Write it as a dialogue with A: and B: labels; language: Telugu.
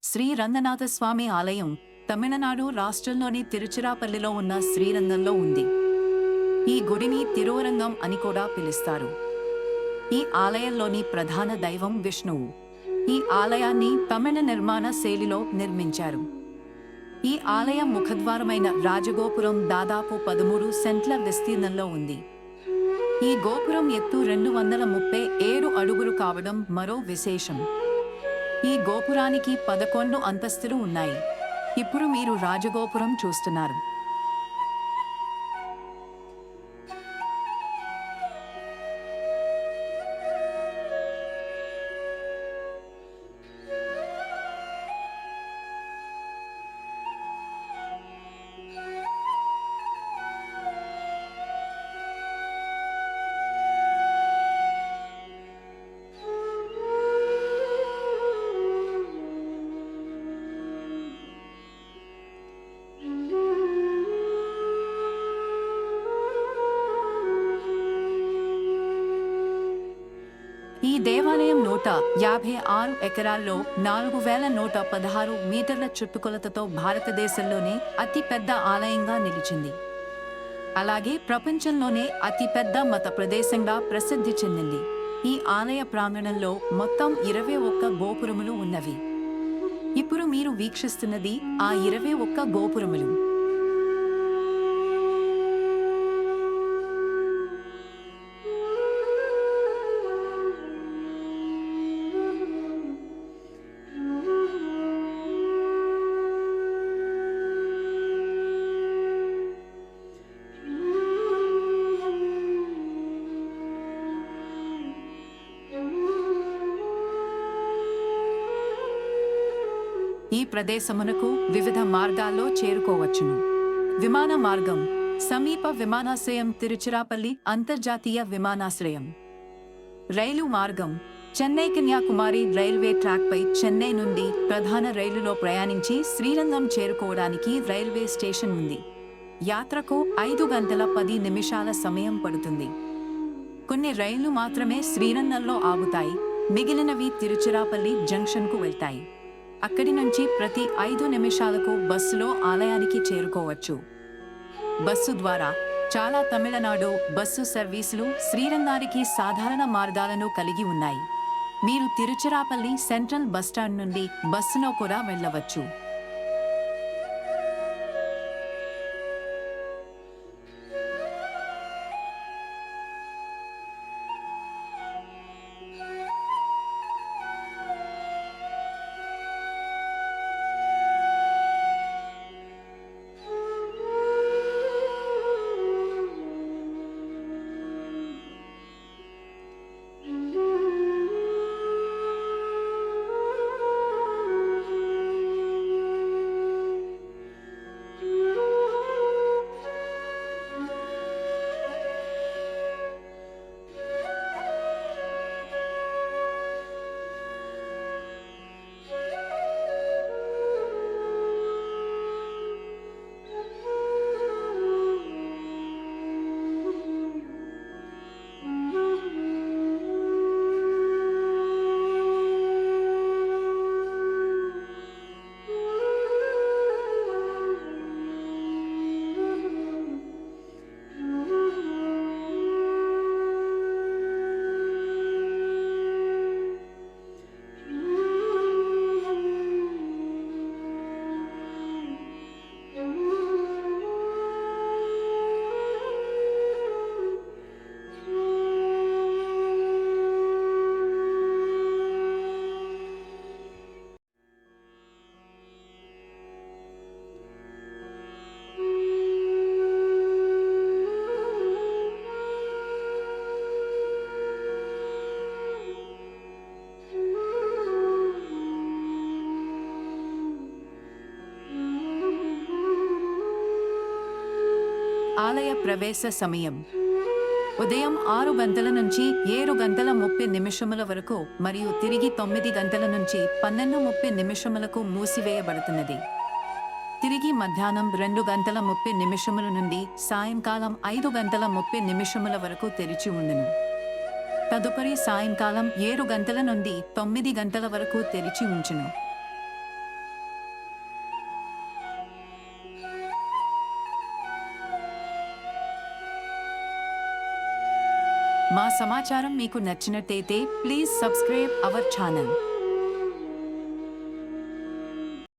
A: శ్రీ రంగనాథ స్వామి ఆలయం తమిళనాడు రాష్ట్రంలోని తిరుచిరాపల్లిలో ఉన్న శ్రీరంగంలో ఉంది. ఈ గుడిని తిరువరంగం అని కూడా పిలుస్తారు. ఈ ఆలయంలోని ప్రధాన దైవం విష్ణువు. ఈ ఆలయాన్ని తమిళ నిర్మాణ శైలిలో నిర్మించారు. ఈ ఆలయం ముఖద్వారమైన రాజగోపురం దాదాపు 13 సెంట్ల విస్తీర్ణంలో ఉంది. ఈ గోపురం ఎత్తు 237 అడుగులు కావడం మరో విశేషం. ఈ గోపురానికి 11 అంతస్తులు ఉన్నాయి. ఇప్పుడు మీరు రాజగోపురం చూస్తున్నారు. ఈ దేవాలయం 156 ఎకరాల్లో 4116 మీటర్ల చుట్టుకొలతతో భారతదేశంలోనే అతిపెద్ద ఆలయంగా నిలిచింది. అలాగే ప్రపంచంలోనే అతిపెద్ద మత ప్రదేశంగా ప్రసిద్ధి చెందింది. ఈ ఆలయ ప్రాంగణంలో మొత్తం 21 గోపురములు ఉన్నవి. ఇప్పుడు మీరు వీక్షిస్తున్నది ఆ 21 గోపురములు. ఈ ప్రదేశమునకు వివిధ మార్గాల్లో చేరుకోవచ్చును. విమాన మార్గం: సమీప విమానాశ్రయం తిరుచిరాపల్లి అంతర్జాతీయ విమానాశ్రయం. రైలు మార్గం: చెన్నై కన్యాకుమారి రైల్వే ట్రాక్పై చెన్నై నుండి ప్రధాన రైలులో ప్రయాణించి శ్రీరంగం చేరుకోవడానికి రైల్వే స్టేషన్ ఉంది. యాత్రకు 5 గంటల 10 నిమిషాల సమయం పడుతుంది. కొన్ని రైళ్లు మాత్రమే శ్రీరంగంలో ఆగుతాయి, మిగిలినవి తిరుచిరాపల్లి జంక్షన్కు వెళ్తాయి. అక్కడి నుంచి ప్రతి 5 నిమిషాలకు బస్సులో ఆలయానికి చేరుకోవచ్చు. బస్సు ద్వారా చాలా తమిళనాడు బస్సు సర్వీసులు శ్రీరంగానికి సాధారణ మార్గాలను కలిగి ఉన్నాయి. మీరు తిరుచిరాపల్లి సెంట్రల్ బస్టాండ్ నుండి బస్సులో కూడా వెళ్ళవచ్చు. ఆలయ ప్రవేశ సమయం: ఉదయం 6 గంటల నుంచి 7 గంటల 30 నిమిషముల వరకు మరియు తిరిగి 9 గంటల నుంచి 12:30 నిమిషములకు మూసివేయబడుతున్నది. తిరిగి మధ్యాహ్నం 2 గంటల 30 నిమిషముల నుండి సాయంకాలం 5 గంటల 30 నిమిషముల వరకు తెరిచి ఉండును. తదుపరి సాయంకాలం 7 గంటల నుండి 9 గంటల వరకు తెరిచి ఉంచును. మా సమాచారం మీకు నచ్చినట్టయితే ప్లీజ్ సబ్స్క్రైబ్ అవర్ ఛానల్.